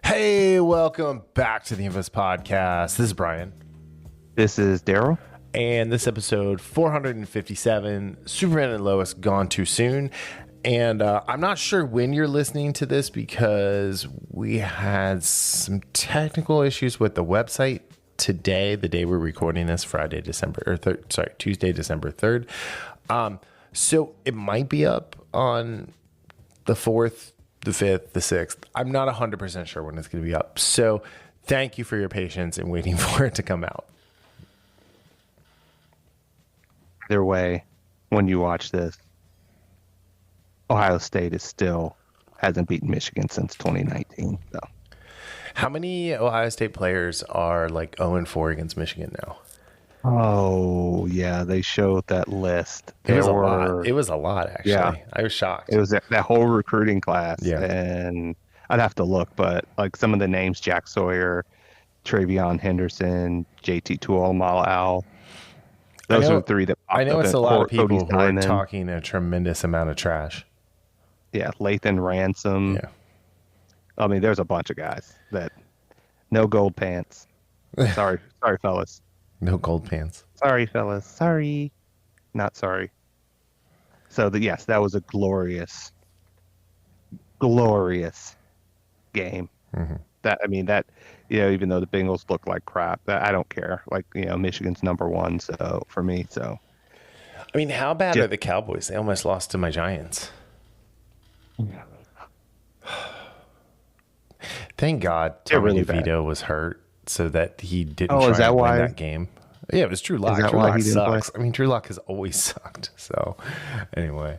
Hey, welcome back to the Infos Podcast. This is Brian. This is Darryl. And this episode 457, Superman and Lois Gone Too Soon. And I'm not sure when you're listening to this because we had some technical issues with the website today, the day we're recording this, Tuesday, December 3rd. So it might be up on the 4th, the 5th, the 6th. I'm not 100% sure when it's going to be up. So thank you for your patience in waiting for it to come out. Either way, when you watch this, Ohio State hasn't beaten Michigan since 2019. So. How many Ohio State players are like 0-4 against Michigan now? Oh, yeah. They showed that list. It was a lot. It was a lot, actually. Yeah. I was shocked. It was that whole recruiting class. Yeah. And I'd have to look, but like some of the names, Jack Sawyer, Travion Henderson, JT Tuilamalau. Those are the three that popped I know up. It's a lot of people who are talking a tremendous amount of trash. Yeah, Lathan Ransom. Yeah. I mean, there's a bunch of guys that no gold pants. Sorry, fellas. No gold pants. Sorry, fellas. Sorry. Not sorry. So, yes, that was a glorious game. Mm-hmm. Even though the Bengals look like crap, I don't care. Like, Michigan's number one, so for me, so. I mean, how bad are the Cowboys? They almost lost to my Giants. Thank God Tommy DeVito was hurt so that he didn't try to win that game. Yeah, it was Drew Lock. Drew Lock sucks. I mean, Drew Lock has always sucked. So, anyway.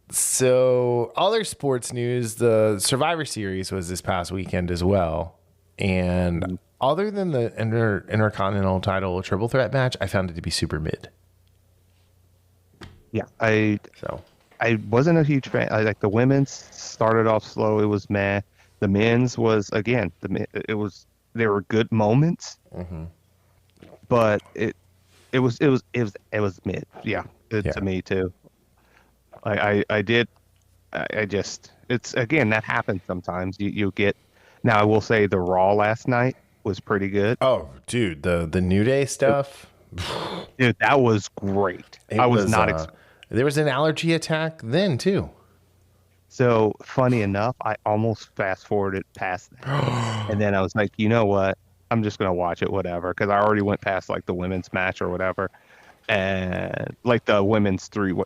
So, other sports news, the Survivor Series was this past weekend as well. And other than the Intercontinental title triple threat match, I found it to be super mid. Yeah, I wasn't a huge fan. I like the women's started off slow. It was meh. The men's was, again, there were good moments. Mm-hmm. But it was mid. Yeah, to me too. It's again, that happens sometimes. You get. Now I will say the Raw last night was pretty good. Oh, dude, the New Day stuff. Dude, that was great. I was not. There was an allergy attack then too. So funny enough, I almost fast forwarded past that, and then I was like, you know what? I'm just gonna watch it, whatever, because I already went past like the women's match or whatever, and like the women's triple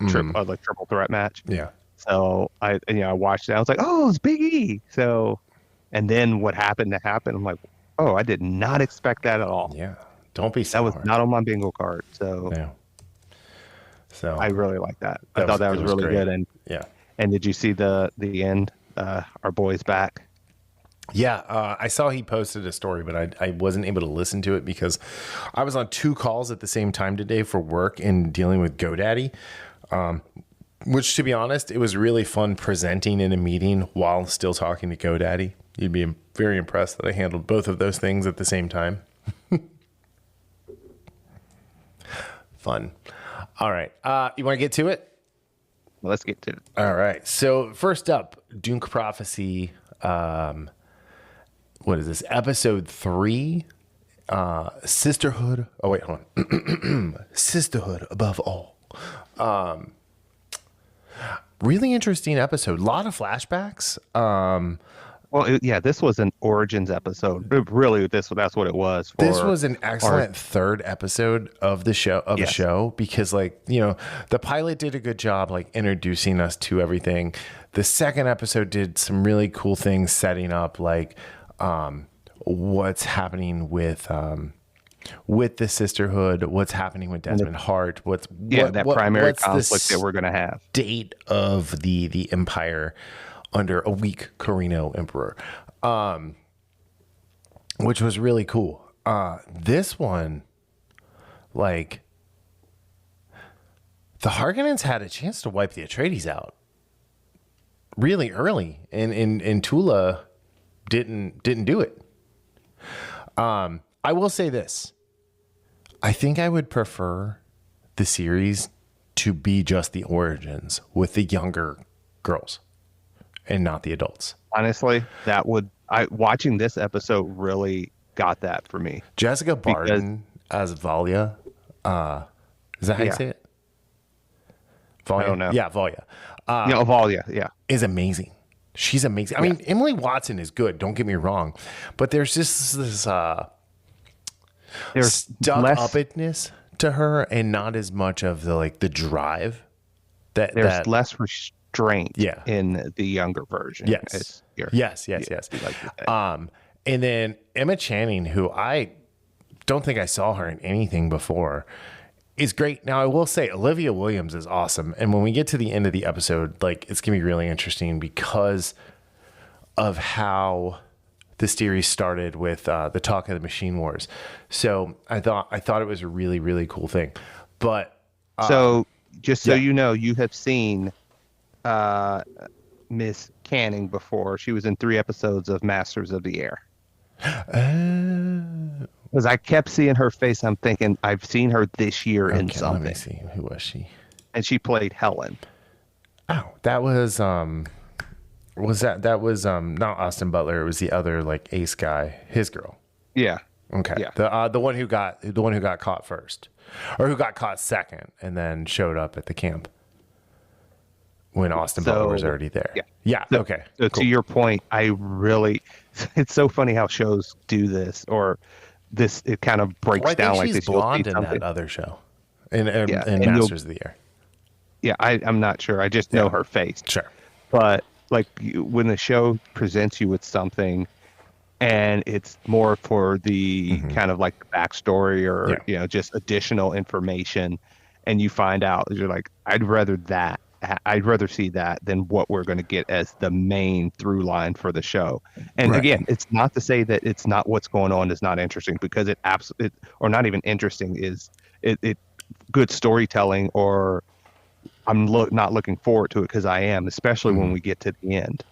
threat match. Yeah. So I watched it. I was like, oh, it's Big E. So, and then what happened to happen? I'm like, oh, I did not expect that at all. Yeah. Don't be so. That was not on my bingo card. So. Yeah. So I really like that. I thought that was really great. Good. And yeah. And did you see the end? Our boy's back. Yeah, I saw he posted a story, but I wasn't able to listen to it because I was on 2 calls at the same time today for work and dealing with GoDaddy, which, to be honest, it was really fun presenting in a meeting while still talking to GoDaddy. You'd be very impressed that I handled both of those things at the same time. Fun. All right. You want to get to it? Well, let's get to it. All right. So first up, Dunc Prophecy. What is this? Episode 3, Sisterhood. Oh, wait, hold on. Sisterhood Above All. Really interesting episode. A lot of flashbacks. This was an Origins episode. Really, that's what it was. This was an excellent third episode of the show because, the pilot did a good job, introducing us to everything. The second episode did some really cool things, setting up, what's happening with the Sisterhood, what's happening with Desmond Hart, primary conflict that we're going to have. State of the Empire under a weak Carino Emperor, which was really cool. This one, the Harkonnens had a chance to wipe the Atreides out really early, and Tula didn't do it. I will say this. I think I would prefer the series to be just the origins with the younger girls and not the adults. Honestly, that would I watching this episode really got that for me. Jessica Because Barden as Valya. Is that how you yeah, say it? I Valya? don't know. Yeah, Valya. Valia, yeah. Is amazing. She's amazing. I mean, Emily Watson is good. Don't get me wrong, but there's just this There's stuck less upness to her, and not as much of the drive there's less restraint Yeah. in the younger version. Yes. Yes. You like to say. And then Emma Channing, who I don't think I saw her in anything before, is great. Now, I will say Olivia Williams is awesome. And when we get to the end of the episode, like, it's going to be really interesting because of how the series started with the talk of the Machine Wars. So I thought it was a really, really cool thing. But So just so yeah. you know, you have seen Miss Canning before. She was in 3 episodes of Masters of the Air. Because I kept seeing her face, I'm thinking I've seen her this year in Let something. me see. Who was she? And she played Helen. Oh, that was not Austin Butler. It was the other like ace guy, his girl. Yeah. Okay. Yeah. The one who got caught first, or who got caught second, and then showed up at the camp when Austin Butler was already there. Yeah. Yeah. So, Okay. So Cool. to your point, it's so funny how shows do this, or this, it kind of breaks Well, I down think like she's this. You'll see blonde in something. that other show, in and Masters of the Air. Yeah, I'm not sure. I just know her face. Sure. But like when the show presents you with something and it's more for the kind of like backstory or just additional information, and you find out, you're like, I'd rather see that than what we're going to get as the main through line for the show. And again, it's not to say that it's not, what's going on is not interesting, because it absolutely, or not even interesting, is it good storytelling, or I'm not looking forward to it, because I am, especially when we get to the end.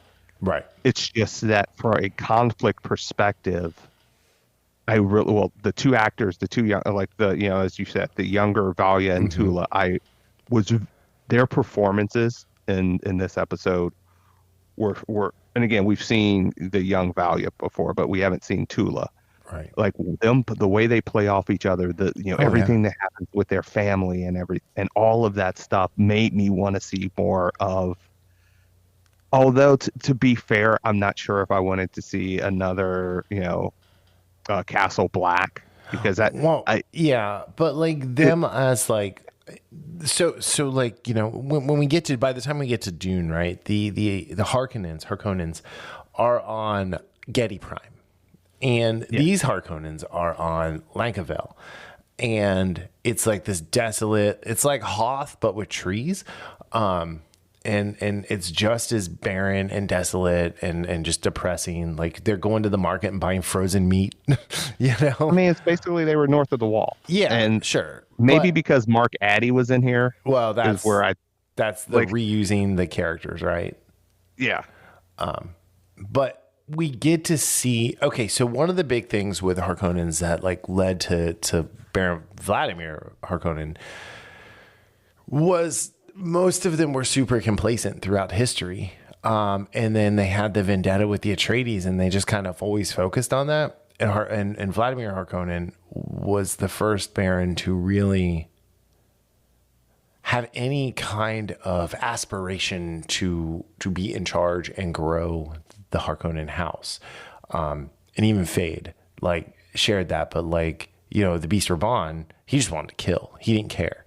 Right. It's just that for a conflict perspective, the two actors, the two young, like as you said, the younger Valya and Tula, their performances in this episode were, and again, we've seen the young Valya before, but we haven't seen Tula. Right. Like them, the way they play off each other, everything that happens with their family and all of that stuff made me want to see more of. Although to be fair, I'm not sure if I wanted to see another, Castle Black, because that. But like them as like. So like, when we get to, by the time we get to Dune, right, the Harkonnens are on Getty Prime, and these Harkonnens are on Lankiveil, and it's like this desolate, it's like Hoth but with trees, and it's just as barren and desolate and just depressing. Like they're going to the market and buying frozen meat. I mean, it's basically they were north of the wall. Yeah, and sure. Maybe because Mark Addy was in here. Well, that's where that's the reusing the characters, right? Yeah. But we get to see. Okay, so one of the big things with Harkonnens that like led to Baron Vladimir Harkonnen was most of them were super complacent throughout history, and then they had the vendetta with the Atreides, and they just kind of always focused on that. And Vladimir Harkonnen was the first Baron to really have any kind of aspiration to be in charge and grow the Harkonnen house. And even Fade like shared that, but like, the Beast Raban, he just wanted to kill. He didn't care.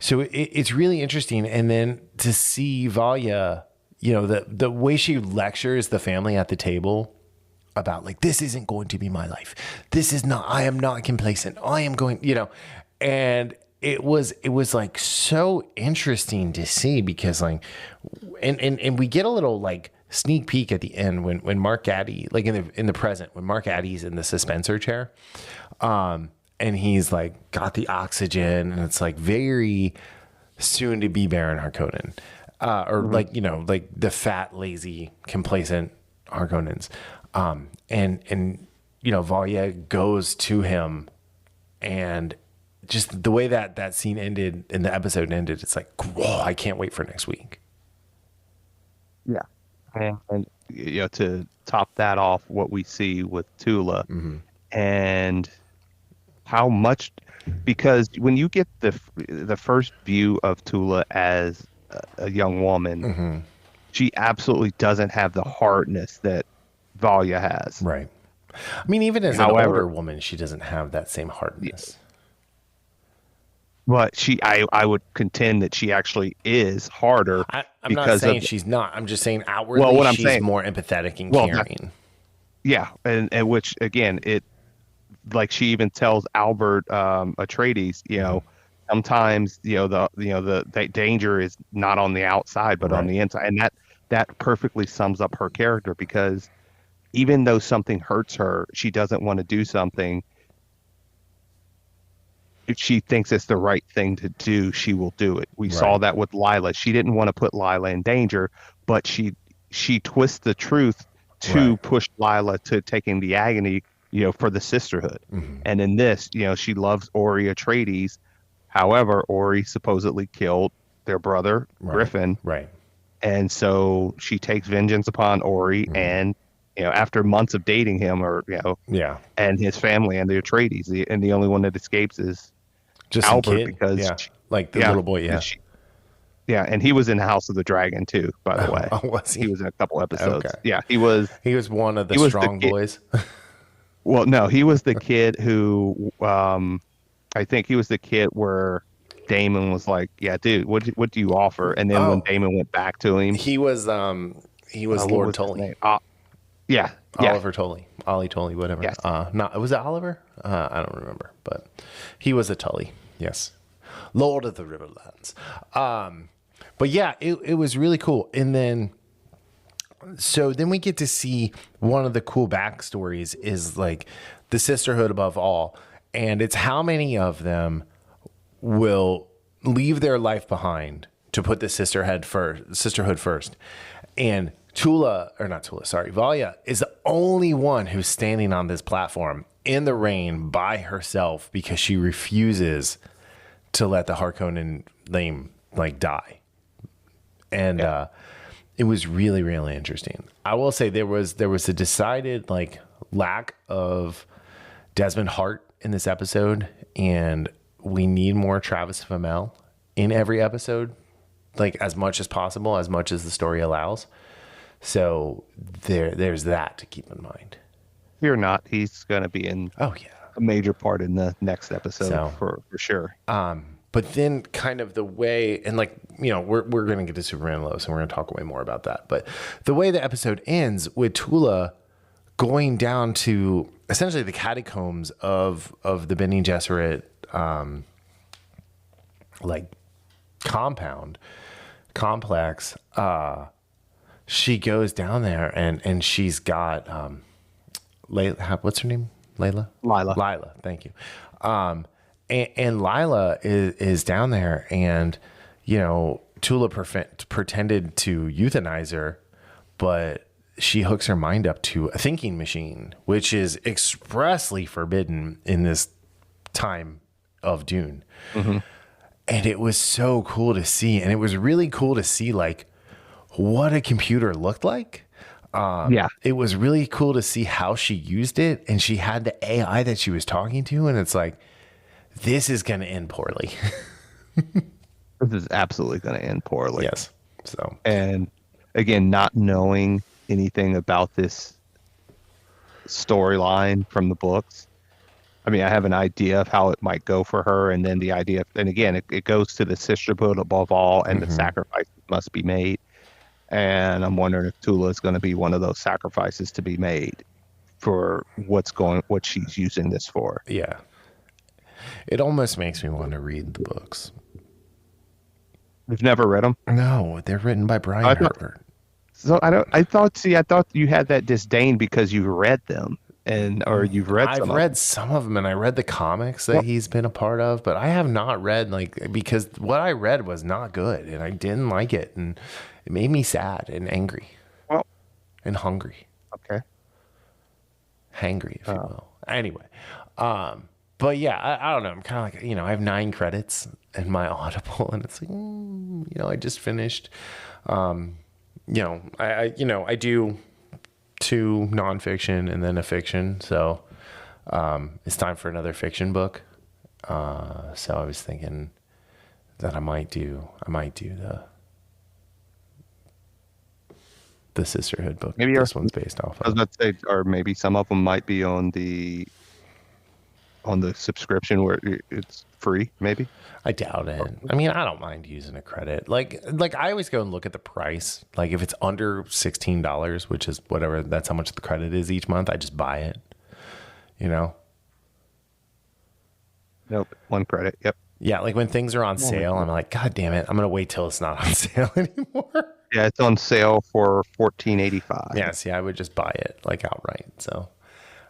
So it's really interesting. And then to see Valya, the way she lectures the family at the table about like, this isn't going to be my life. I am not complacent. I am going, and it was like so interesting to see, because like, and we get a little like sneak peek at the end when Mark Addy, like in the present, when Mark Addy's in the suspensor chair, and he's like got the oxygen, and it's like very soon to be Baron Harkonnen, or like, like the fat, lazy, complacent Harkonnens. And Valya goes to him, and just the way that scene ended and the episode ended, it's like, whoa, I can't wait for next week. Yeah. And to top that off, what we see with Tula, and how much, because when you get the first view of Tula as a young woman, she absolutely doesn't have the hardness that Valya has. Right. I mean, even as an older woman, she doesn't have that same hardness. But I would contend that she actually is harder. I'm not saying she's not. I'm just saying outwardly she's more empathetic and caring. Yeah, and which again, like she even tells Albert Atreides, sometimes the danger is not on the outside but on the inside, and that perfectly sums up her character, because even though something hurts her, she doesn't want to do something. If she thinks it's the right thing to do, she will do it. We saw that with Lila. She didn't want to put Lila in danger, but she twists the truth to push Lila to taking the agony, for the sisterhood. And in this, she loves Ori Atreides. However, Ori supposedly killed their brother, Griffin. Right. And so she takes vengeance upon Ori, and after months of dating him, and his family and the Atreides, and the only one that escapes is just Albert, kid. because like the little boy. And he was in House of the Dragon too, by the way. Was he? He was in a couple episodes. Okay. Yeah, he was one of the strong boys. Well, no, he was the kid who I think he was the kid where Damon was like, "Yeah, dude, what do you offer?" And then when Damon went back to him, he was Lord Tully. Yeah. Oliver Tully, Ollie Tully, whatever. Yes. Was it Oliver? I don't remember, but he was a Tully. Yes, Lord of the Riverlands. But yeah, it was really cool. And then we get to see one of the cool backstories is like the Sisterhood Above All, and it's how many of them will leave their life behind to put the sisterhood first, and Valya is the only one who's standing on this platform in the rain by herself because she refuses to let the Harkonnen name die. And it was really, really interesting. I will say there was a decided lack of Desmond Hart in this episode, and we need more Travis Fimmel in every episode, as much as possible, as much as the story allows. So there's that to keep in mind. Fear not, he's going to be in a major part in the next episode for sure. But then kind of the way, and we're going to get to Superman Lois, and we're going to talk way more about that. But the way the episode ends with Tula going down to essentially the catacombs of the Bene Gesserit complex, she goes down there and she's got Layla, what's her name? Lila, thank you. And Lila is down there, and Tula pretended to euthanize her, but she hooks her mind up to a thinking machine, which is expressly forbidden in this time of Dune. And it was so cool to see, and it was really cool to see what a computer looked like. It was really cool to see how she used it, and she had the AI that she was talking to, and it's this is going to end poorly. This is absolutely going to end poorly. Yes. So, and again, not knowing anything about this storyline from the books, I mean, I have an idea of how it might go for her, and then the idea, and again, it goes to the Sisterhood Above All, and the sacrifices must be made. And I'm wondering if Tula is going to be one of those sacrifices to be made for what she's using this for. Yeah. It almost makes me want to read the books. You've never read them? No, they're written by Brian Herbert. So I thought you had that disdain because you read them, or you've read some. I've read some of them, and I read the comics that he's been a part of, but I have not read because what I read was not good, and I didn't like it, and it made me sad and angry, and hungry. Okay. Hangry, if you will. Anyway, but yeah, I don't know. I'm kind of I have 9 credits in my Audible, and it's I just finished. I do 2 nonfiction and then a fiction. So it's time for another fiction book. So I was thinking that I might do the Sisterhood book. Maybe this one's based off I was of. about to say, or maybe some of them might be on the subscription where it's free. Maybe. I doubt it. I mean, I don't mind using a credit. Like I always go and look at the price. Like if it's under $16, which is whatever, that's how much the credit is each month, I just buy it. You know? Nope. 1 credit. Yep. Yeah, like when things are on sale, I'm like, God damn it, I'm gonna wait till it's not on sale anymore. Yeah, it's on sale for $14.85. Yeah, see, I would just buy it like outright. So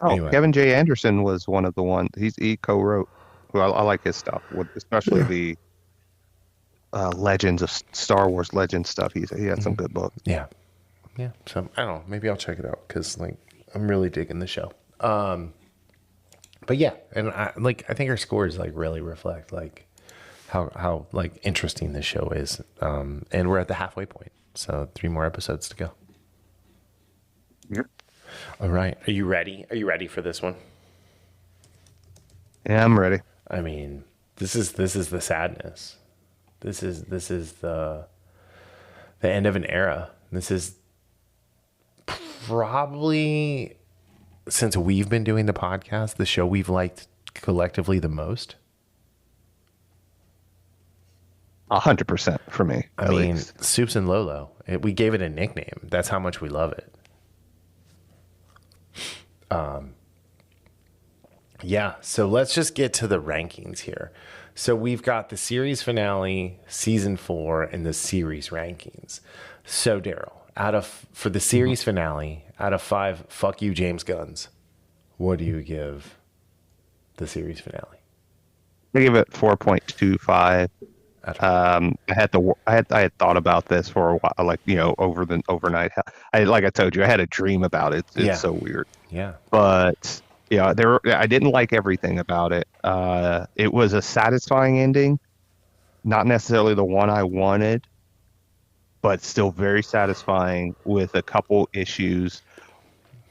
anyway. Kevin J. Anderson was one of the ones. He co-wrote. Well, I like his stuff, especially the Legends of Star Wars Legends stuff. He had some good books. Yeah. So I don't know. Maybe I'll check it out because like I'm really digging the show. But yeah, and I think our scores like really reflect like how like interesting this show is. And we're at the halfway point, so 3 more episodes to go. Yep. All right. Are you ready? Are you ready for this one? Yeah, I'm ready. I mean, this is the sadness. This is the end of an era. This is probably, since we've been doing the podcast, the show we've liked collectively the most. 100% for me. I mean, Supes and Lolo. We gave it a nickname. That's how much we love it. Yeah, so let's just get to the rankings here. So we've got the series finale, season 4, and the series rankings. So Darryl, for the series finale, out of 5, fuck you, James Gunn's, what do you give the series finale? I give it 4.25. I had thought about this for a while, like, overnight. Like I told you, I had a dream about it. It's so weird. Yeah. But yeah, I didn't like everything about it. It was a satisfying ending, not necessarily the one I wanted, but still very satisfying with a couple issues,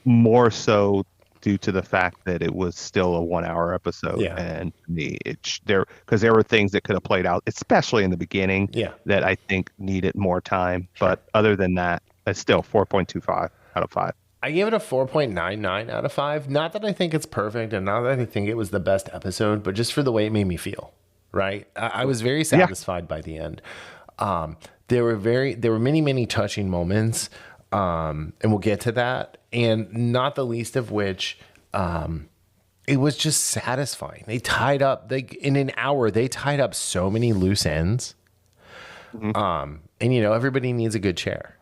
more so due to the fact that it was still a 1-hour episode. Yeah. And to me, because there were things that could have played out, especially in the beginning, that I think needed more time. Sure. But other than that, it's still 4.25 out of 5. I gave it a 4.99 out of 5. Not that I think it's perfect and not that I think it was the best episode, but just for the way it made me feel, right? I was very satisfied by the end. There were many, many touching moments, and we'll get to that. And not the least of which, it was just satisfying. They tied up, in an hour, they tied up so many loose ends. Mm-hmm. And everybody needs a good chair.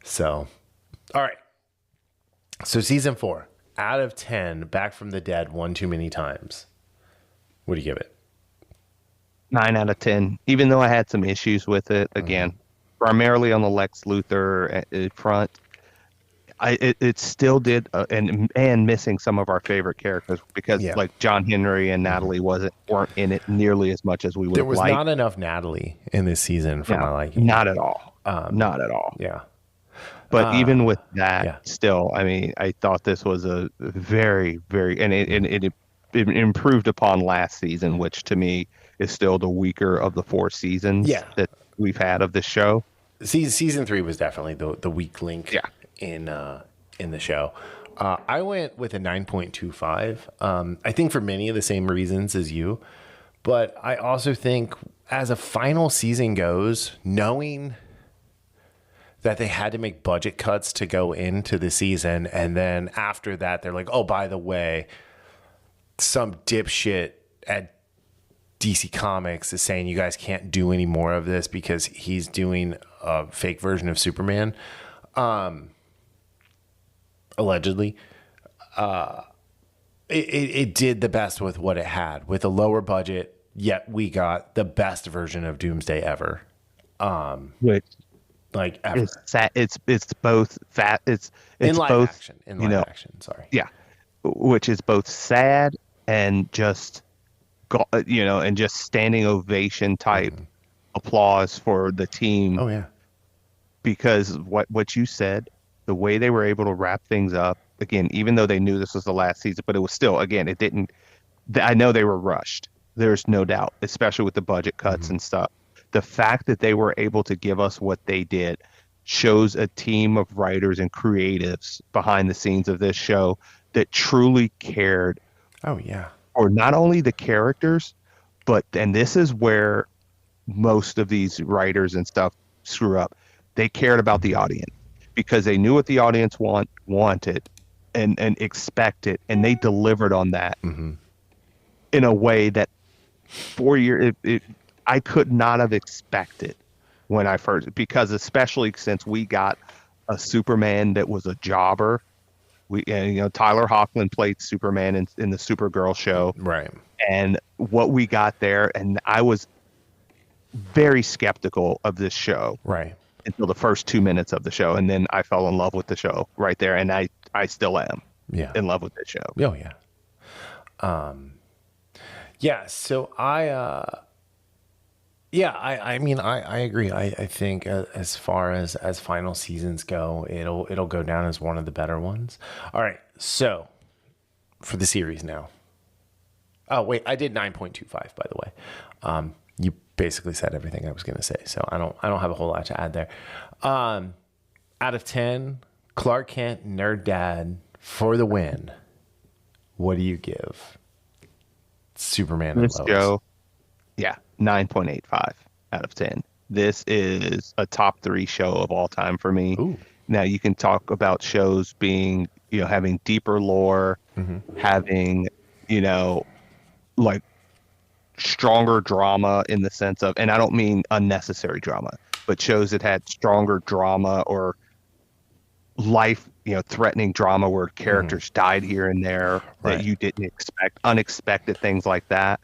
So, all right. So season 4, out of 10, Back from the Dead, one too many times. What do you give it? 9 out of 10. Even though I had some issues with it, again, primarily on the Lex Luthor front, it still did, and missing some of our favorite characters because like John Henry and Natalie weren't in it nearly as much as we would. There was not enough Natalie in this season for my liking. Not at all. Not at all. Yeah. But even with that, still, I mean, I thought this was a very, very, and it improved upon last season, which to me is still the weaker of the 4 seasons that we've had of this show. Season 3 was definitely the weak link in the show. I went with a 9.25. I think for many of the same reasons as you, but I also think as a final season goes, knowing that they had to make budget cuts to go into the season, and then after that they're like, oh, by the way, some dipshit at DC Comics is saying you guys can't do any more of this because he's doing a fake version of Superman, allegedly. It did the best with what it had, with a lower budget, yet we got the best version of Doomsday ever. Which, like, ever. It's both fat. It's in live both action. In live action, sorry. Yeah, which is both sad and just, and just standing ovation type applause for the team. Oh yeah. because what you said, the way they were able to wrap things up, again, even though they knew this was the last season, but it was still, again, it didn't. I know they were rushed. There's no doubt, especially with the budget cuts and stuff. The fact that they were able to give us what they did shows a team of writers and creatives behind the scenes of this show that truly cared. Oh yeah. Or not only the characters, but, and this is where most of these writers and stuff screw up. They cared about the audience because they knew what the audience wanted and expected, and they delivered on that in a way that 4 years I could not have expected when I first, because especially since we got a Superman that was a jobber. Tyler Hoechlin played Superman in the Supergirl show, right? And what we got there, and I was very skeptical of this show, right, until the first 2 minutes of the show, and then I fell in love with the show right there, and I still am, in love with this show. Oh yeah, yeah. So I mean, I agree. I think as far as final seasons go, it'll go down as one of the better ones. All right, so for the series now. Oh wait, I did 9.25 by the way. You basically said everything I was going to say, so I don't have a whole lot to add there. Out of 10, Clark Kent, Nerd Dad for the win. What do you give Superman and Lois? Joe, yeah, 9.85 out of 10. This is a top 3 show of all time for me. Ooh. Now you can talk about shows being, having deeper lore, having, like stronger drama in the sense of, and I don't mean unnecessary drama, but shows that had stronger drama or life, threatening drama where characters died here and there that you didn't expect, unexpected things like that.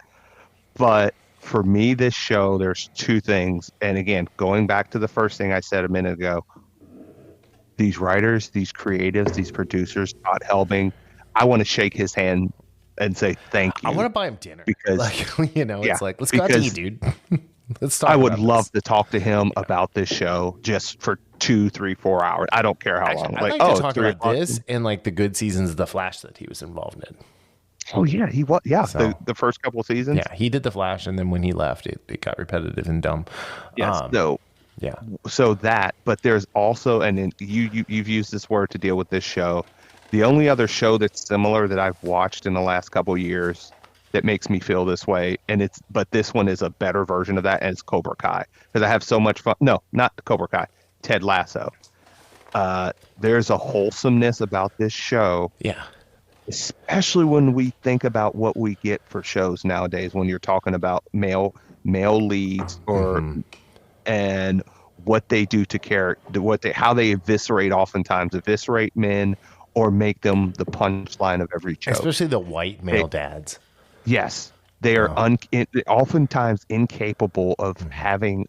But for me, this show, there's 2 things. And again, going back to the first thing I said a minute ago, these writers, these creatives, these producers, Todd Helbing, I want to shake his hand and say thank you. I want to buy him dinner because, it's like, let's go out to eat, dude. Let's talk. I would love to talk to him about this show just for 2, 3, 4 hours. I don't care how long. I'd like to talk about this and like the good seasons of The Flash that he was involved in. Oh yeah, he was. Yeah, so, the first couple of seasons. Yeah, he did The Flash, and then when he left, it got repetitive and dumb. Yes. So that, but there's also, and then you've used this word to deal with this show. The only other show that's similar that I've watched in the last couple of years that makes me feel this way, but this one is a better version of that, and it's Cobra Kai, because I have so much fun. No, not Cobra Kai, Ted Lasso. There's a wholesomeness about this show. Yeah. Especially when we think about what we get for shows nowadays, when you're talking about male leads and what they do to character, how they oftentimes eviscerate men or make them the punchline of every joke. Especially the white male dads. Yes. They are oftentimes incapable of having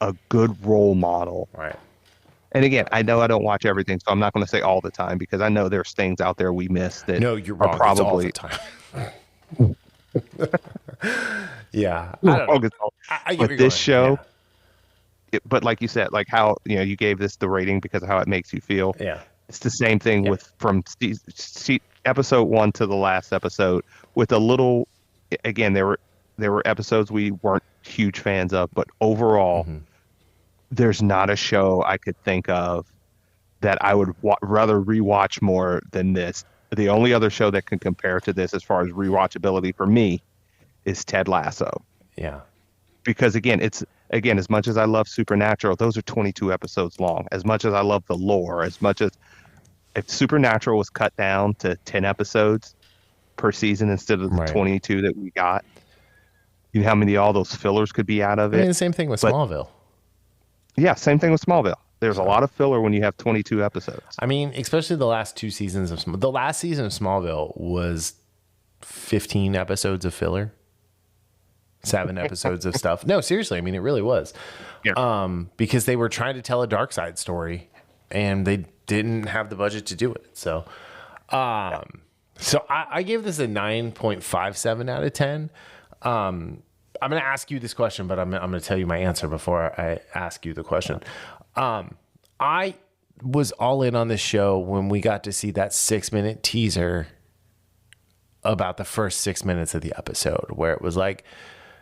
a good role model. Right. And again, I know I don't watch everything, so I'm not going to say all the time, because I know there's things out there we miss that no, you're wrong. Probably it's all the time. Yeah. I don't know. But this show, but like you said, like how, you gave this the rating because of how it makes you feel. Yeah. It's the same thing with from episode 1 to the last episode, with a little, again, there were episodes we weren't huge fans of, but overall, there's not a show I could think of that I would rather rewatch more than this. The only other show that can compare to this as far as rewatchability for me is Ted Lasso. Yeah. Because again, as much as I love Supernatural, those are 22 episodes long. As much as I love the lore, as much as if Supernatural was cut down to 10 episodes per season instead of the 22 that we got, you know how many all those fillers could be out of it. I mean, the same thing with Smallville. Yeah, same thing with Smallville. There's a lot of filler when you have 22 episodes. I mean, especially the last 2 seasons of the last season of Smallville was 15 episodes of filler. 7 episodes of stuff. No, seriously. I mean, it really was. Yeah. Because they were trying to tell a dark side story and they didn't have the budget to do it. So, I gave this a 9.57 out of 10. I'm going to ask you this question, but I'm going to tell you my answer before I ask you the question. I was all in on this show when we got to see that 6-minute teaser about the first 6 minutes of the episode, where it was like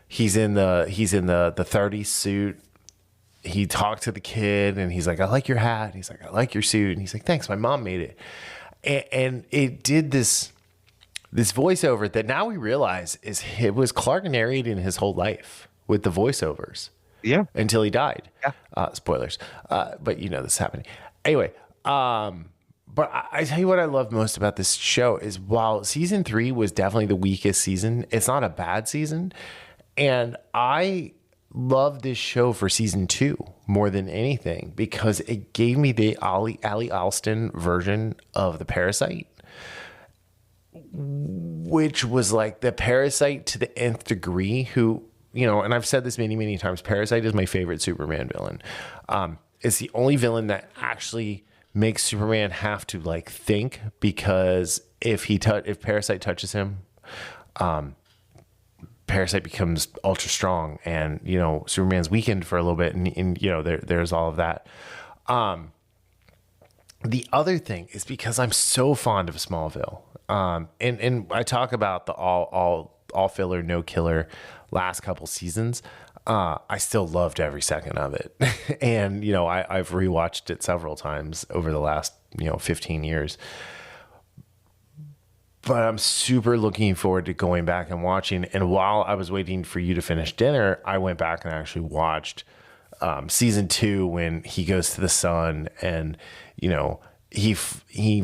he's in the 30s suit. He talked to the kid and he's like, I like your hat. And he's like, I like your suit. And he's like, thanks, my mom made it. And it did this voiceover that now we realize it was Clark narrating his whole life with the voiceovers. Yeah. Until he died. Yeah. Spoilers. But you know this is happening. Anyway, but I tell you what I love most about this show is while season 3 was definitely the weakest season, it's not a bad season. And I love this show for season 2 more than anything because it gave me the Ali Alston version of the Parasite, which was like the Parasite to the nth degree, who, you know, and I've said this many, many times, Parasite is my favorite Superman villain. It's the only villain that actually makes Superman have to like think, because if Parasite touches him, Parasite becomes ultra strong, and you know Superman's weakened for a little bit, and you know there's all of that. The other thing is because I'm so fond of Smallville, and I talk about the all filler, no killer last couple seasons. I still loved every second of it. And, you know, I've rewatched it several times over the last, 15 years. But I'm super looking forward to going back and watching. And while I was waiting for you to finish dinner, I went back and actually watched season 2 when he goes to the sun and, he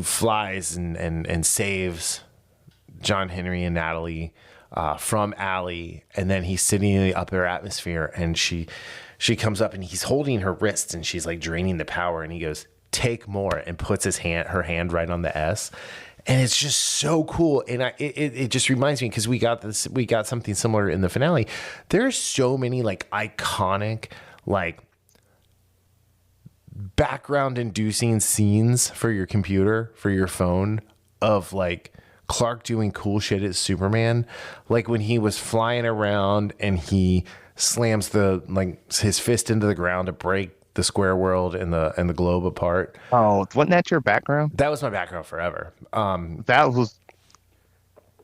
flies and saves John Henry and Natalie from Allie, and then he's sitting in the upper atmosphere, and she comes up and he's holding her wrists and she's like draining the power, and he goes, "Take more," and puts her hand right on the S, and it's just so cool. And it just reminds me, because we got something similar in the finale. There's so many like iconic like background inducing scenes for your computer, for your phone, of like Clark doing cool shit as Superman, like when he was flying around and he slams his fist into the ground to break the square world and the globe apart. Oh, wasn't that your background? That was my background forever. That was,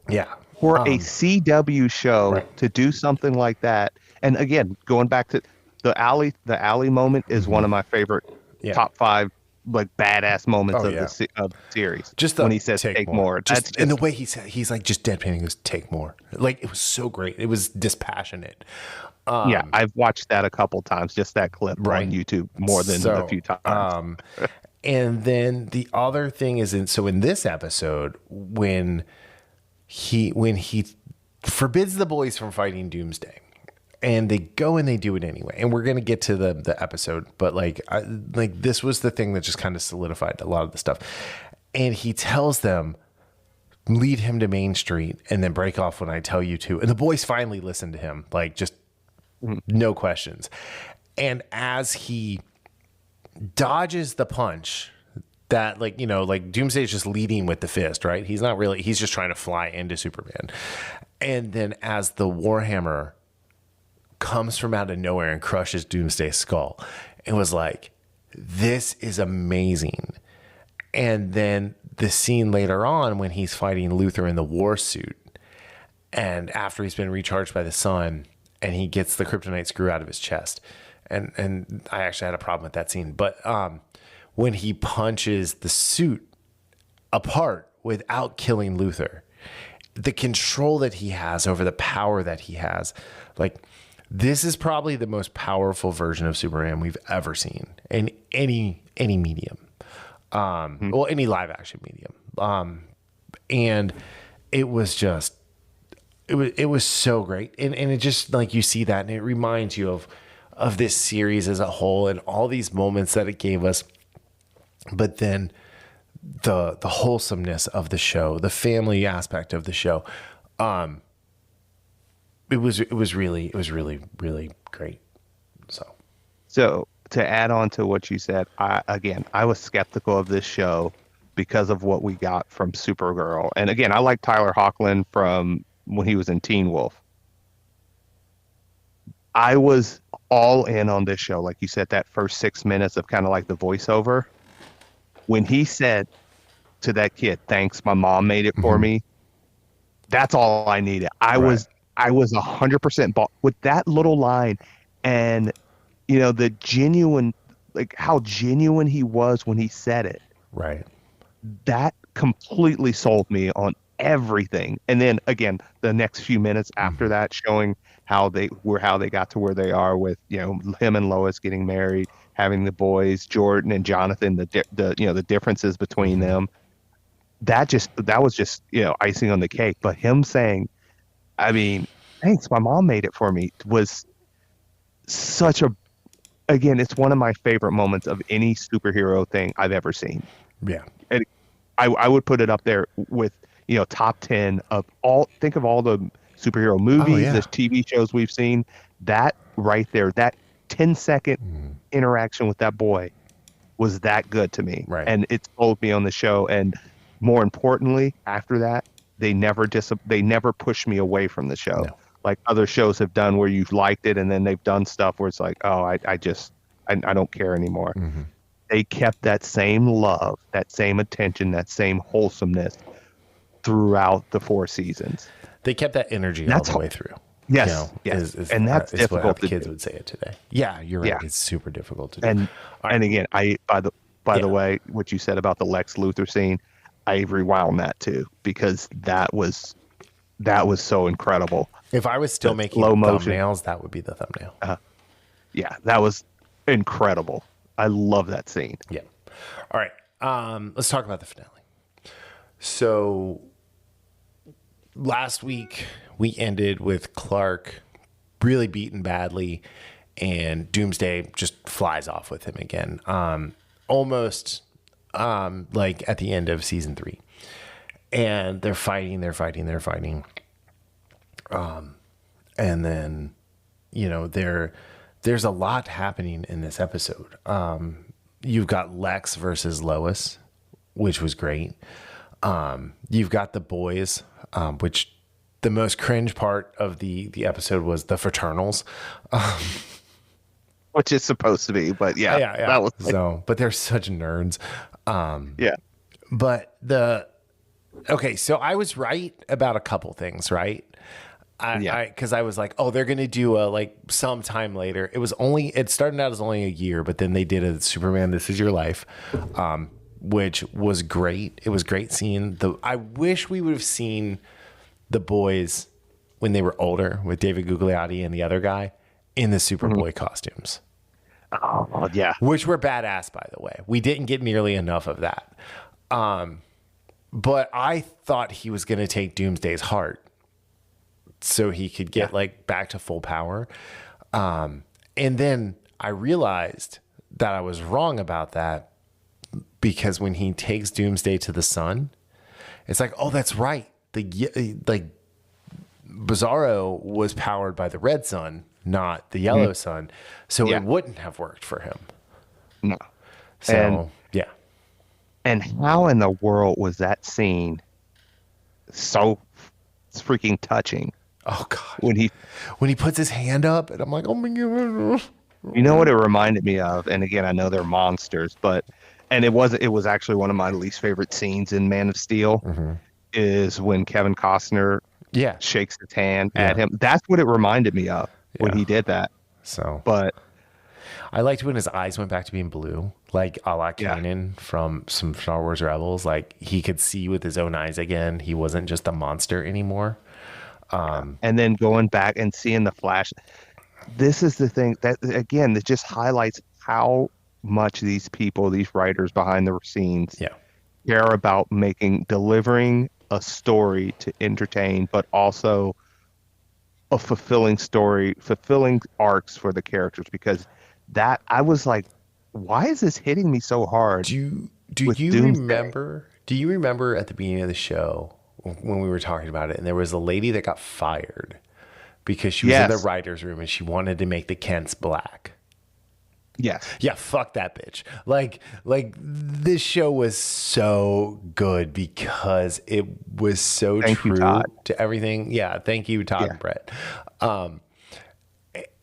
yeah, for a CW show, right, to do something like that. And again, going back to the alley moment is one of my favorite top 5 like badass moments of the series. Just when he says take more. And the way he's like just deadpan, he goes, "Take more." Like, it was so great. It was dispassionate. I've watched that a couple times, just that clip on YouTube more than a few times. And then the other thing is in this episode, when he forbids the boys from fighting Doomsday, and they go and they do it anyway. And we're going to get to the episode, but this was the thing that just kind of solidified a lot of the stuff. And he tells them, lead him to Main Street and then break off when I tell you to. And the boys finally listen to him, like just no questions. And as he dodges the punch that Doomsday is just leading with the fist, right? He's just trying to fly into Superman. And then as the Warhammer comes from out of nowhere and crushes Doomsday's skull, it was like, this is amazing. And then the scene later on when he's fighting Luthor in the war suit, and after he's been recharged by the sun, and he gets the kryptonite screw out of his chest, and I actually had a problem with that scene, but when he punches the suit apart without killing Luthor, the control that he has over the power that he has, like, this is probably the most powerful version of Superman we've ever seen in any medium, any live action medium. And it was just, it was so great. And it just, like, you see that and it reminds you of this series as a whole and all these moments that it gave us. But then the wholesomeness of the show, the family aspect of the show, it was really great. So to add on to what you said, I was skeptical of this show because of what we got from Supergirl. And again, I like Tyler Hoechlin from when he was in Teen Wolf. I was all in on this show. Like you said, that first 6 minutes of kind of like the voiceover. When he said to that kid, "Thanks, my mom made it for me," that's all I needed. I was 100% bought with that little line, and the genuine, like how genuine he was when he said it. Right. That completely sold me on everything. And then again, the next few minutes after that, showing how they got to where they are with him and Lois getting married, having the boys, Jordan and Jonathan, the differences between them. That was just icing on the cake. But him saying, I mean, thanks, my mom made it for me, was such a, again, it's one of my favorite moments of any superhero thing I've ever seen. Yeah. And I would put it up there with, top 10 of all, think of all the superhero movies, the TV shows we've seen. That right there, that 10-second interaction with that boy was that good to me. Right. And it sold me on the show. And more importantly, after that, they never pushed me away from the show. No. Like other shows have done where you've liked it and then they've done stuff where it's like, oh, I don't care anymore. They kept that same love, that same attention, that same wholesomeness throughout the 4 seasons. They kept that energy all the way through. Yes, and that's difficult. What the kids would say it today. Yeah, you're right. Yeah. It's super difficult to do. And again, by the way, what you said about the Lex Luthor scene, I rewound that too because that was so incredible. If I was still making thumbnails, that would be the thumbnail. Yeah, that was incredible. I love that scene. Yeah. All right. Let's talk about the finale. So last week we ended with Clark really beaten badly and Doomsday just flies off with him again. Almost like at the end of season 3. And they're fighting. And then, there's a lot happening in this episode. You've got Lex versus Lois, which was great. You've got the boys, which the most cringe part of the episode was the fraternals. Which is supposed to be, but yeah. That was but they're such nerds. But so I was right about a couple things, right? Because I was like, oh, they're gonna do a sometime later. It started out as only a year, but then they did a Superman This Is Your Life, which was great. It was great seeing I wish we would have seen the boys when they were older with David Gugliotti and the other guy in the Superboy costumes. Oh yeah, which were badass, by the way. We didn't get nearly enough of that. But I thought he was gonna take Doomsday's heart so he could get back to full power. And then I realized that I was wrong about that because when he takes Doomsday to the sun, it's like, oh, that's right. Bizarro was powered by the red sun, not the yellow sun. So it wouldn't have worked for him. No. So, And how in the world was that scene so freaking touching? Oh God! When he puts his hand up, and I'm like, oh my God! You know what it reminded me of? And again, I know they're monsters, and it was actually one of my least favorite scenes in Man of Steel. Is when Kevin Costner shakes his hand at him. That's what it reminded me of when he did that. So, but I liked when his eyes went back to being blue, like a la Kanan from some Star Wars Rebels. Like he could see with his own eyes again. He wasn't just a monster anymore. And then going back and seeing the Flash, this is the thing that again that just highlights how much these writers behind the scenes, care about delivering a story to entertain, but also a fulfilling story, fulfilling arcs for the characters. Because that I was like, why is this hitting me so hard? Do you remember at the beginning of the show when we were talking about it, and there was a lady that got fired because she was in the writer's room and she wanted to make the Kents black? Yes. Yeah, fuck that bitch. Like this show was so good because it was so true to everything. Yeah, thank you, Todd and Brett.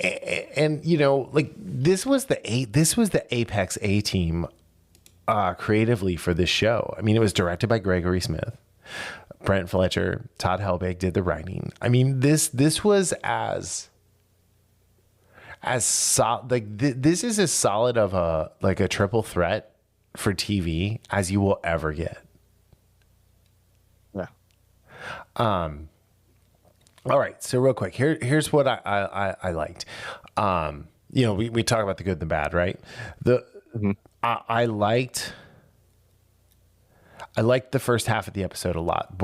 and like this was the apex A team creatively for this show. I mean, it was directed by Gregory Smith, Brent Fletcher, Todd Helbig did the writing. I mean, this was this is as solid of a triple threat for TV as you will ever get. Yeah. All right, so real quick, here's what I liked. We talk about the good and the bad, right? I liked the first half of the episode a lot.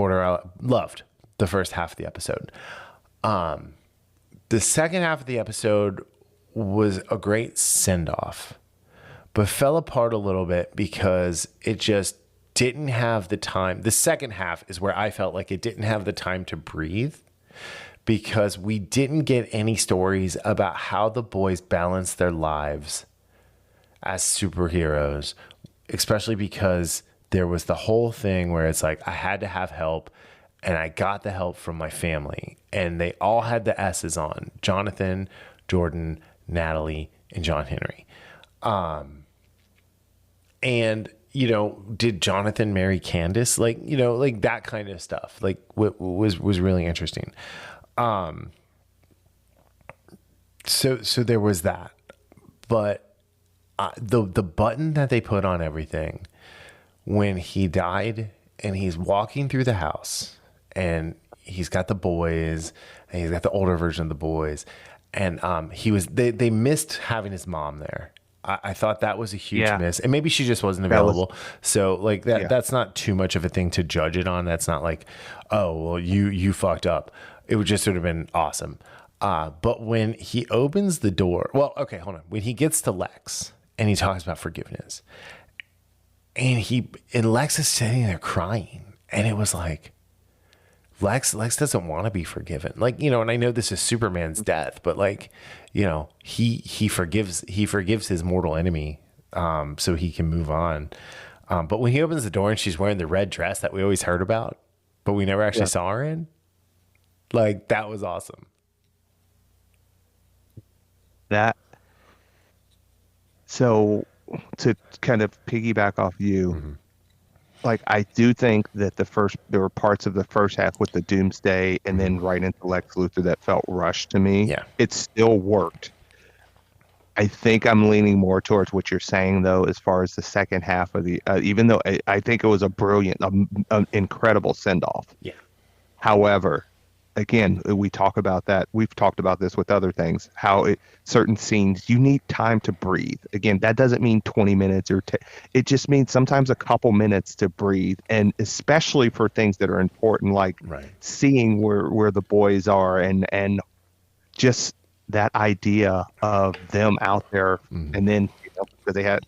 Loved the first half of the episode. The second half of the episode was a great send-off, but fell apart a little bit because it just didn't have the time. The second half is where I felt like it didn't have the time to breathe, because we didn't get any stories about how the boys balance their lives as superheroes, especially because there was the whole thing where it's like I had to have help, and I got the help from my family, and they all had the S's on: Jonathan, Jordan, Natalie, and John Henry. And did Jonathan marry Candace? Like that kind of stuff. Like what was really interesting. So there was that, but the button that they put on everything when he died, and he's walking through the house, and he's got the boys, and he's got the older version of the boys, and they missed having his mom there. I thought that was a huge miss, and maybe she just wasn't available. So like that's not too much of a thing to judge it on. That's not like, oh well, you fucked up. It would just sort of been awesome. But when he opens the door, well, okay, hold on. When he gets to Lex and he talks about forgiveness, and Lex is sitting there crying, and it was like, Lex doesn't want to be forgiven. Like, and I know this is Superman's death, but like, he forgives his mortal enemy, so he can move on. But when he opens the door and she's wearing the red dress that we always heard about, but we never actually saw her in, like, that was awesome. So to kind of piggyback off you, like, I do think that there were parts of the first half with the Doomsday and then right into Lex Luthor that felt rushed to me. Yeah. It still worked. I think I'm leaning more towards what you're saying, though, as far as the second half of the, even though I think it was a brilliant, incredible send-off. Yeah. However, again, we talk about that. We've talked about this with other things, how certain scenes, you need time to breathe. Again, that doesn't mean 20 minutes it just means sometimes a couple minutes to breathe. And especially for things that are important, like seeing where the boys are and just that idea of them out there. And then, because they had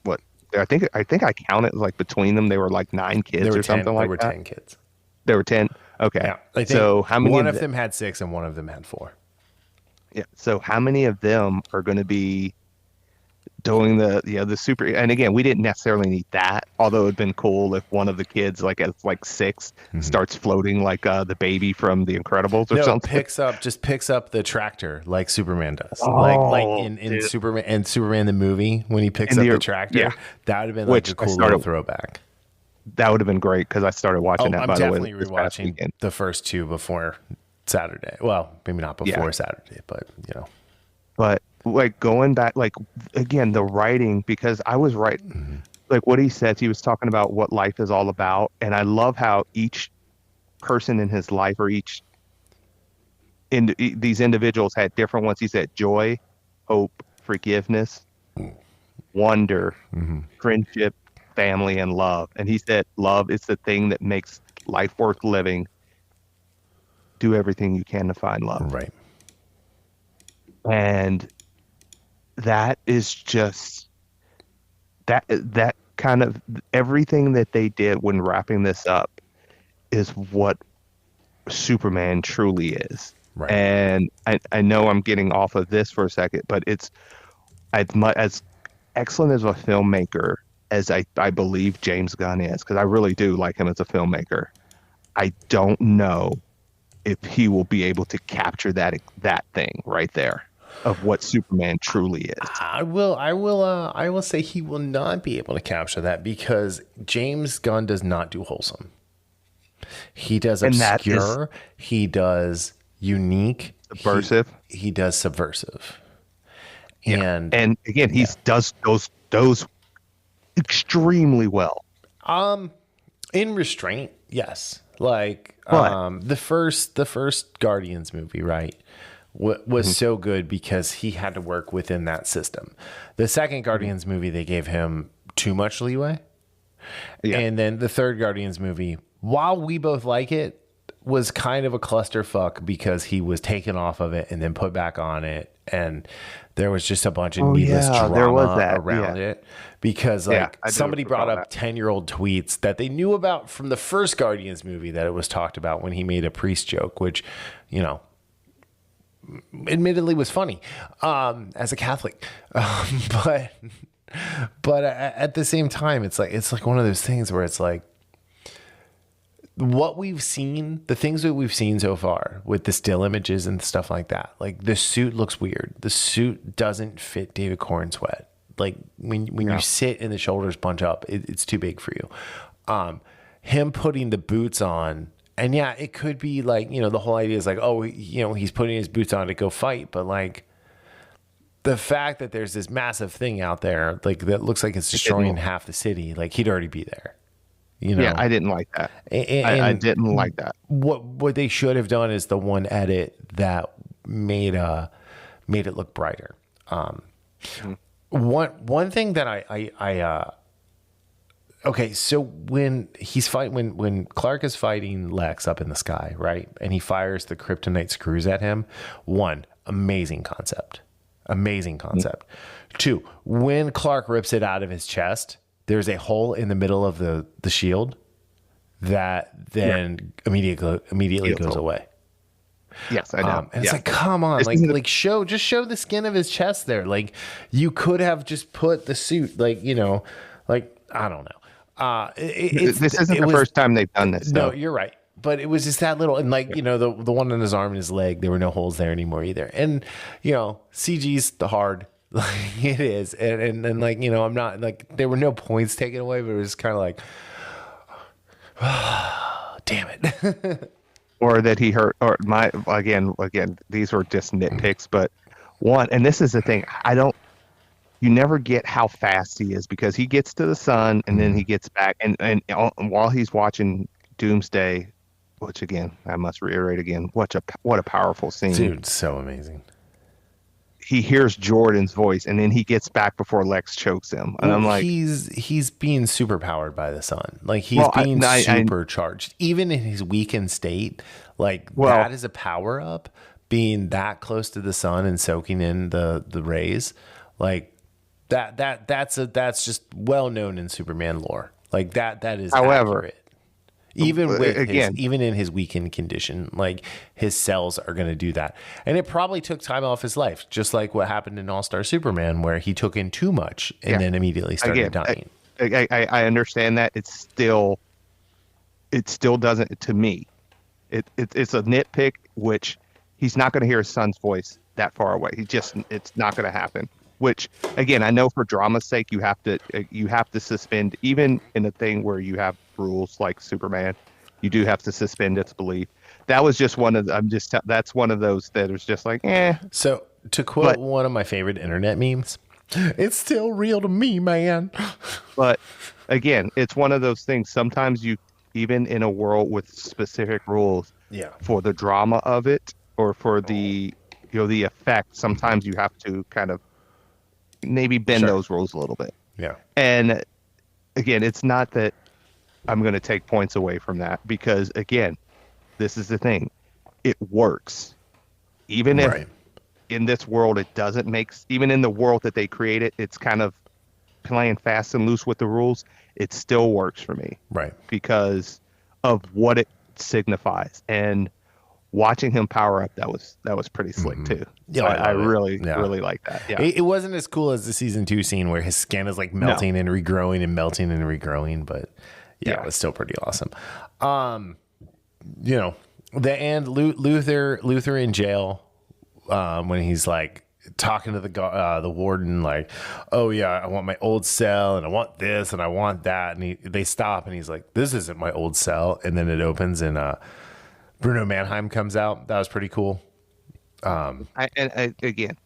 I think I counted, like, between them, they were like 9 kids or something like that. There were 10 kids. There were 10. Okay. Yeah, I think so how many? One of them had 6 and one of them had 4. Yeah. So how many of them are going to be doing the super? And again, we didn't necessarily need that. Although it'd been cool if one of the kids, like at 6, starts floating like the baby from The Incredibles or something. Picks up the tractor like Superman does. Like in Superman the movie, when he picks up the tractor. Yeah. That would have been like a cool little throwback. That would have been great, because I started watching that. I'm by definitely the way, rewatching the first 2 before Saturday. Well, maybe not before Saturday, but But like going back, like again, the writing, because I was right. Like what he said, he was talking about what life is all about, and I love how each person in his life, or these individuals had different ones. He said joy, hope, forgiveness, wonder, friendship, family, and love. And he said love is the thing that makes life worth living. Do everything you can to find love. Right. And that is just that kind of everything that they did when wrapping this up is what Superman truly is. Right. And I know I'm getting off of this for a second, but it's as excellent as a filmmaker as I believe James Gunn is, because I really do like him as a filmmaker. I don't know if he will be able to capture that thing right there. of what Superman truly is. I will say he will not be able to capture that because James Gunn does not do wholesome. He does obscure. He does unique. Subversive. He does subversive. Yeah. And again, he does those extremely well. In restraint, yes. Like the first Guardians movie, right? Was so good because he had to work within that system. The second Guardians movie, they gave him too much leeway. Yeah. And then the third Guardians movie, while we both like it, was kind of a clusterfuck because he was taken off of it and then put back on it. And there was just a bunch of needless drama around it because somebody brought up 10-year-old tweets that they knew about from the first Guardians movie that it was talked about when he made a priest joke, which, you know, admittedly was funny as a Catholic. But at the same time, it's like one of those things where it's like, what we've seen, the things that we've seen so far with the still images and stuff like that, like the suit looks weird. The suit doesn't fit David Cornsweet. Like when you sit and the shoulders bunch up, it's too big for you. Him putting the boots on, and yeah, it could be like, you know, the whole idea is like, oh, you know, he's putting his boots on to go fight, but like the fact that there's this massive thing out there, like that looks like it's destroying half the city, like he'd already be there. You know? Yeah, I didn't like that. I didn't like that. What they should have done is the one edit that made it look brighter. One thing that I okay, so when Clark is fighting Lex up in the sky, right, and he fires the kryptonite screws at him, amazing concept. Two, when Clark rips it out of his chest, there's a hole in the middle of the shield that then immediately goes away. Yes, I know. And it's like, come on, show the skin of his chest there. Like you could have just put the suit, like, you know, like, I don't know. This isn't the first time they've done this. No, you're right. But it was just that little, and like, you know, the one on his arm and his leg, there were no holes there anymore either. And, you know, CG's the hard. Like it is, and like, you know, I'm not like, there were no points taken away, but it was kind of like, damn it. Or that he hurt, or again, these were just nitpicks, but and this is the thing, you never get how fast he is because he gets to the sun and then he gets back, and while he's watching Doomsday, which again, I must reiterate again, what a powerful scene. Dude, so amazing. He hears Jordan's voice, and then he gets back before Lex chokes him. And I'm like, he's being super powered by the sun. Like he's being supercharged, even in his weakened state. Like that is a power up. Being that close to the sun and soaking in the rays, like that's just well known in Superman lore. Like that is accurate. Even with even in his weakened condition, like his cells are going to do that. And it probably took time off his life, just like what happened in All-Star Superman, where he took in too much and then immediately started dying. I understand that. It still doesn't, to me. It's a nitpick, which he's not going to hear his son's voice that far away. It's not going to happen. Which, again, I know for drama's sake, you have to suspend, even in a thing where you have rules like Superman, you do have to suspend its belief. That was just one of that's one of those that was just like, eh. So to quote one of my favorite internet memes, it's still real to me, man. But again, it's one of those things. Sometimes you, even in a world with specific rules, for the drama of it or for the effect, sometimes you have to kind of maybe bend those rules a little bit. Yeah. And again, it's not that I'm going to take points away from that, because again, this is the thing. It works. Even if in this world it doesn't make, even in the world that they created, it's kind of playing fast and loose with the rules, it still works for me. Right. Because of what it signifies. And watching him power up, that was pretty slick too. Yeah, I really like that. Yeah, it wasn't as cool as the season 2 scene where his skin is like melting and regrowing and melting and regrowing, but it was still pretty awesome. You know, the end, Luther in jail, when he's like, talking to the warden, like, oh yeah, I want my old cell and I want this and I want that. And they stop and he's like, this isn't my old cell. And then it opens and Bruno Mannheim comes out. That was pretty cool. Again,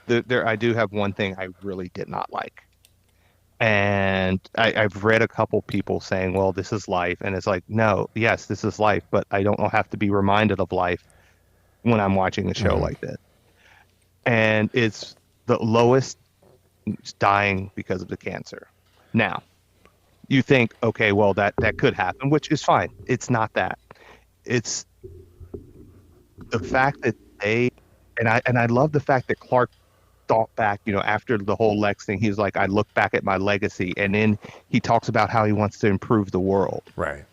I do have one thing I really did not like. And I've read a couple people saying, well, this is life. And it's like, no, yes, this is life, but I don't have to be reminded of life when I'm watching a show like this. And it's the Lois dying because of the cancer. Now, you think, okay, well, that could happen, which is fine. It's not that. It's the fact that I love the fact that Clark thought back, after the whole Lex thing, he's like, I look back at my legacy, and then he talks about how he wants to improve the world. Right.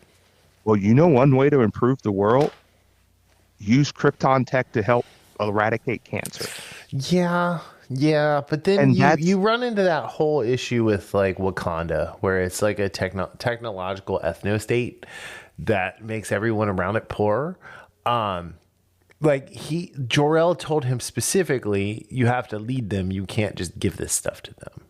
Well, one way to improve the world, use Krypton tech to help eradicate cancer. Yeah, but then you run into that whole issue with like Wakanda, where it's like a technological ethno-state that makes everyone around it poor. Like Jor-El told him specifically, you have to lead them. You can't just give this stuff to them.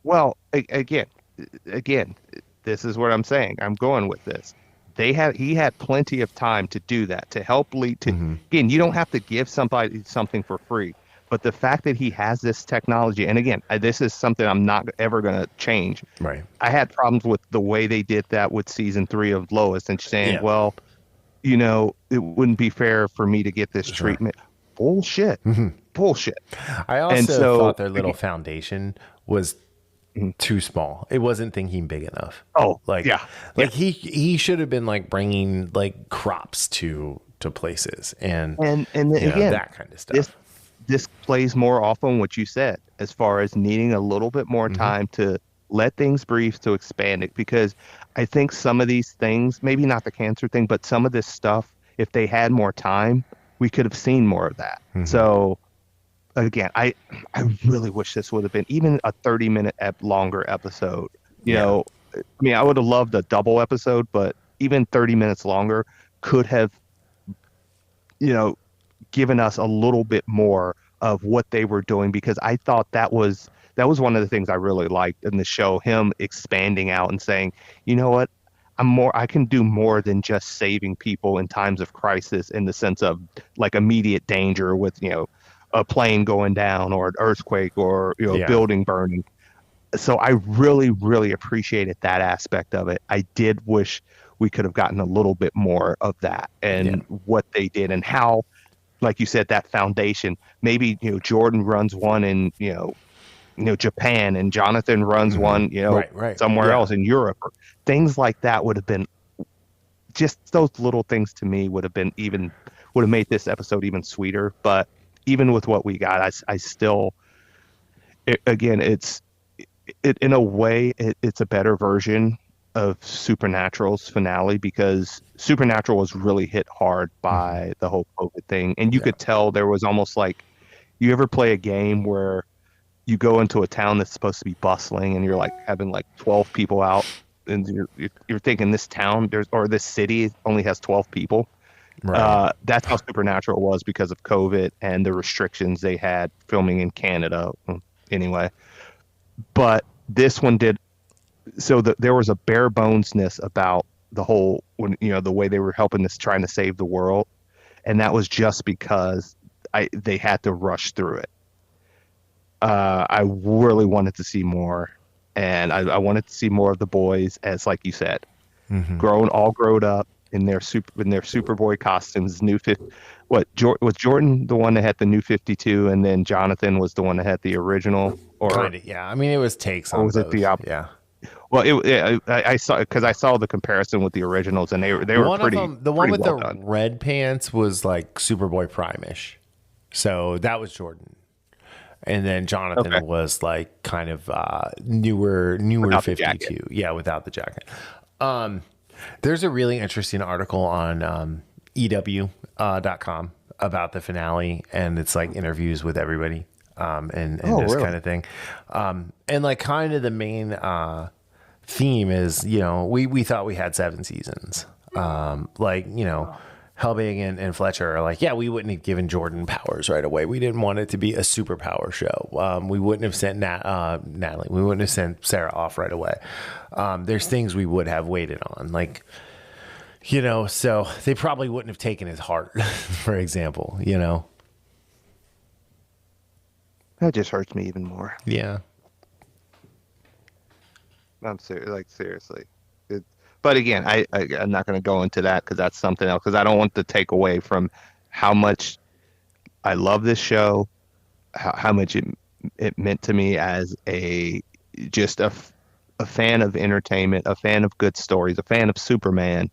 Well, again, this is what I'm saying. I'm going with this. He had plenty of time to do that, to help lead to, again, you don't have to give somebody something for free, but the fact that he has this technology, and again, this is something I'm not ever going to change. Right. I had problems with the way they did that with season 3 of Lois and saying, well, it wouldn't be fair for me to get this treatment. Bullshit. Bullshit. I also thought their little foundation was too small. It wasn't thinking big enough. Oh, he should have been like bringing like crops to places and again, that kind of stuff. This plays more off on what you said, as far as needing a little bit more time to let things breathe, to expand it, because I think some of these things, maybe not the cancer thing, but some of this stuff, if they had more time, we could have seen more of that. So again, I really wish this would have been even a 30-minute longer episode. I mean, I would have loved a double episode, but even 30 minutes longer could have, given us a little bit more of what they were doing, because I thought that was one of the things I really liked in the show, him expanding out and saying, you know what, I can do more than just saving people in times of crisis, in the sense of like immediate danger with, a plane going down or an earthquake or a building burning. So I really, really appreciated that aspect of it. I did wish we could have gotten a little bit more of that and what they did, and how, like you said, that foundation. Maybe Jordan runs one in Japan, and Jonathan runs one somewhere else in Europe. Or things like that would have been, just those little things to me would have made this episode even sweeter. But even with what we got, I still, again, it's in a way it's a better version of Supernatural's finale, because Supernatural was really hit hard by the whole COVID thing, and you could tell there was almost like, you ever play a game where you go into a town that's supposed to be bustling and you're like having like 12 people out, and you're thinking this town or this city only has 12 people. Right. That's how Supernatural was because of COVID and the restrictions they had filming in Canada. Anyway, but this one did. So there was a bare bonesness about the whole, the way they were trying to save the world. And that was just because they had to rush through it. I really wanted to see more, and I wanted to see more of the boys, as like you said, grown up in their Superboy costumes. Was Jordan the one that had the new 52, and then Jonathan was the one that had the original? Or kind of, yeah. I mean, it was takes on. Or was it the opposite? Yeah. Well, I saw, because I saw the comparison with the originals, and they were pretty. The one with the red pants was like Superboy Prime-ish, so that was Jordan, and then Jonathan was like kind of newer without 52, without the jacket. There's a really interesting article on EW.com about the finale, and it's like interviews with everybody, and this kind of thing, and like kind of the main theme is, we thought we had 7 seasons, Helbig and Fletcher are like, yeah, we wouldn't have given Jordan powers right away. We didn't want it to be a superpower show. We wouldn't have sent Natalie. We wouldn't have sent Sarah off right away. There's things we would have waited on, like, you know, so they probably wouldn't have taken his heart, for example, you know. That just hurts me even more. Yeah. I'm serious, like seriously. But again, I'm not going to go into that because that's something else. Because I don't want to take away from how much I love this show, how much it meant to me as just a fan of entertainment, a fan of good stories, a fan of Superman.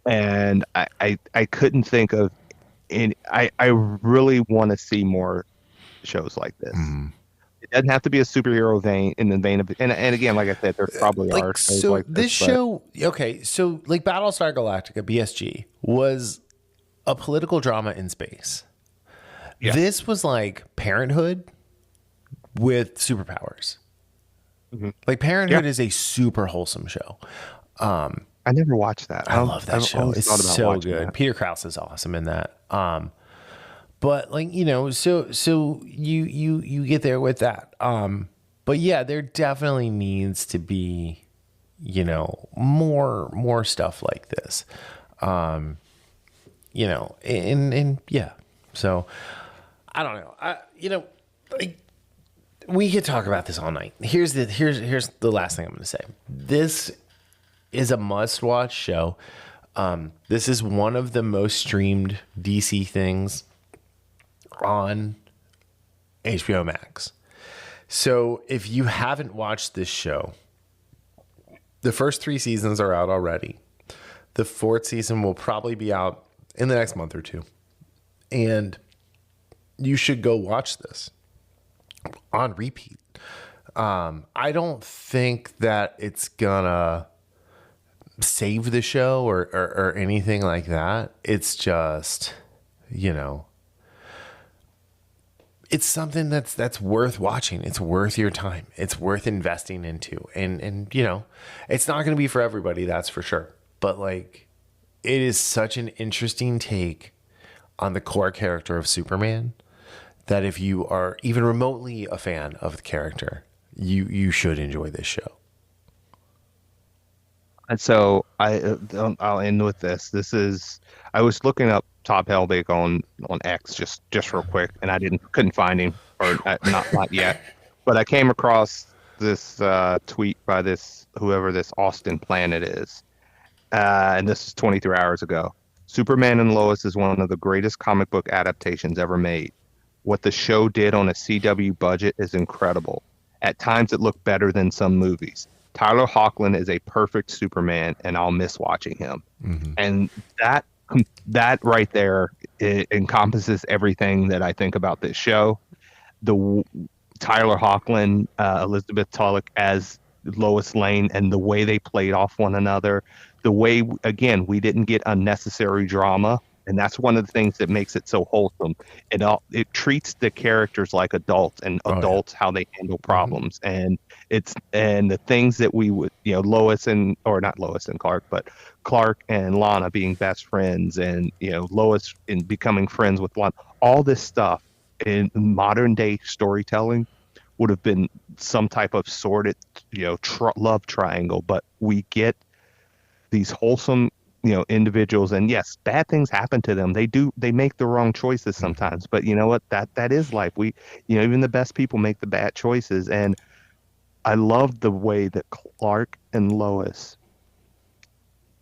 And I couldn't think of any. I really want to see more shows like this. Mm. It doesn't have to be a superhero vein in the vein of, and again, like I said, there probably like, are shows so like this show. Okay, so like Battlestar Galactica (BSG) was a political drama in space. Yeah. This was like Parenthood with superpowers. Mm-hmm. Like Parenthood is a super wholesome show. I never watched that. I love that show. It's so good. That. Peter Krause is awesome in that. But like, you know, so you get there with that. But yeah, there definitely needs to be, you know, more stuff like this. You know, and yeah. So I don't know. You know, like, we could talk about this all night. Here's the last thing I'm going to say. This is a must-watch show. This is one of the most streamed DC things on HBO Max. So if you haven't watched this show, the first 3 seasons are out already. The 4th season will probably be out in the next month or 2. And you should go watch this on repeat. I don't think that it's gonna save the show or anything like that. It's just, you know, it's something that's worth watching. It's worth your time. It's worth investing into. And you know, it's not going to be for everybody, that's for sure. But like, it is such an interesting take on the core character of Superman that if you are even remotely a fan of the character, you should enjoy this show. And so I'll end with this. I was looking up Todd Helbig on X just real quick, and I couldn't find him, or not yet. But I came across this tweet by whoever this Austin Planet is, and this is 23 hours ago. Superman and Lois is one of the greatest comic book adaptations ever made. What the show did on a CW budget is incredible. At times, it looked better than some movies. Tyler Hoechlin is a perfect Superman, and I'll miss watching him. Mm-hmm. And that right there, it encompasses everything that I think about this show. The Tyler Hoechlin, Elizabeth Tulloch as Lois Lane, and the way they played off one another. The way, again, we didn't get unnecessary drama, and that's one of the things that makes it so wholesome. It treats the characters like adults, and adults how they handle problems, mm-hmm. and the things that we would, you know, not Lois and Clark, but Clark and Lana being best friends, and you know, Lois in becoming friends with Lana. All this stuff in modern day storytelling would have been some type of sordid, you know, love triangle, but we get these wholesome, you know, individuals, and yes, bad things happen to them. They make the wrong choices sometimes, but you know what? That is life. Even the best people make the bad choices. And I love the way that Clark and Lois,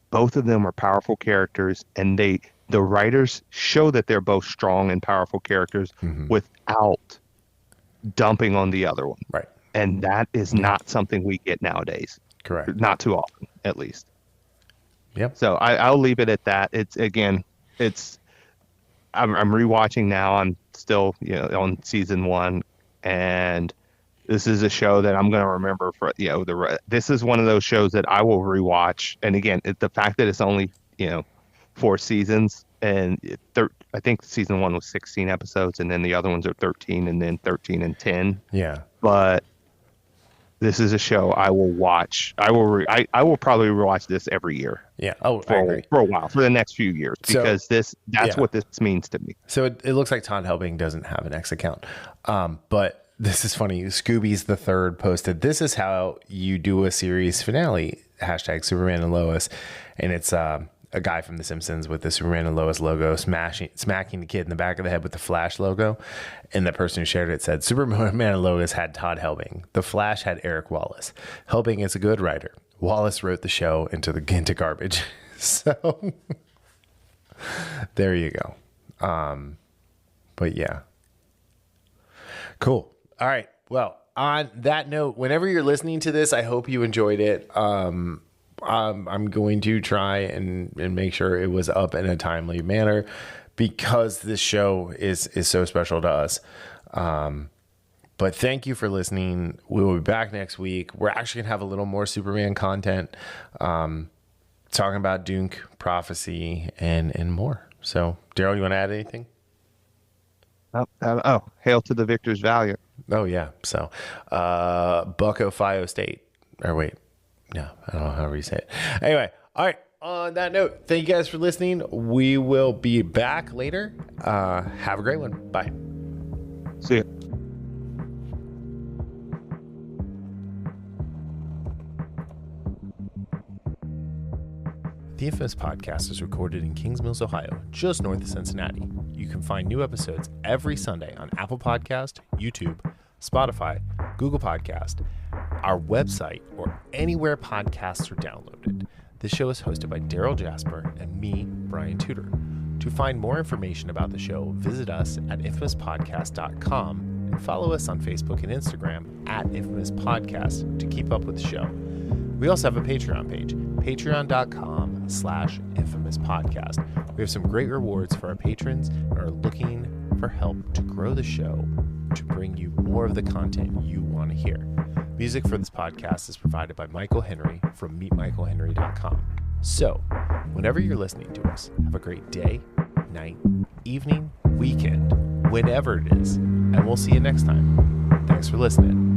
both of them are powerful characters, and the writers show that they're both strong and powerful characters, mm-hmm. without dumping on the other one. Right. And that is not something we get nowadays. Correct. Not too often, at least. Yep. So I'll leave it at that. I'm rewatching now. I'm still, you know, on season 1, and this is a show that I'm going to remember for, you know, this is one of those shows that I will rewatch. And again, the fact that it's only, you know, 4 seasons, and I think season 1 was 16 episodes, and then the other ones are 13, and then 13 and 10. Yeah. But this is a show I will watch. I will probably rewatch this every year. Yeah. Oh, I agree. For a while, for the next few years, because that's what this means to me. So it looks like Todd Helbing doesn't have an X account. But this is funny. Scooby's the Third posted, "This is how you do a series finale, hashtag Superman and Lois." And it's a guy from The Simpsons with the Superman and Lois logo smacking the kid in the back of the head with the Flash logo. And the person who shared it said, "Superman and Lois had Todd Helbing. The Flash had Eric Wallace. Helbing is a good writer. Wallace wrote the show into garbage." So there you go. But yeah. Cool. All right. Well, on that note, whenever you're listening to this, I hope you enjoyed it. I'm going to try and make sure it was up in a timely manner, because this show is so special to us. But thank you for listening. We will be back next week. We're actually going to have a little more Superman content, talking about Dunc, prophecy, and more. So, Darryl, you want to add anything? Hail to the victors valiant. Oh, yeah. So, Bucko Fio State. Or wait. No, I don't know how you say it. Anyway, all right. On that note, thank you guys for listening. We will be back later. Have a great one. Bye. See ya. The Infamous Podcast is recorded in Kings Mills, Ohio, just north of Cincinnati. You can find new episodes every Sunday on Apple Podcast, YouTube, Spotify, Google Podcast, our website, or anywhere podcasts are downloaded. This show is hosted by Darryl Jasper and me, Brian Tudor. To find more information about the show, visit us at infamouspodcast.com and follow us on Facebook and Instagram at Infamous Podcast to keep up with the show. We also have a Patreon page, patreon.com/Infamous Podcast. We have some great rewards for our patrons and are looking for help to grow the show to bring you more of the content you want to hear. Music for this podcast is provided by Michael Henry from meetmichaelhenry.com. So, whenever you're listening to us, have a great day, night, evening, weekend, whenever it is, and we'll see you next time. Thanks for listening.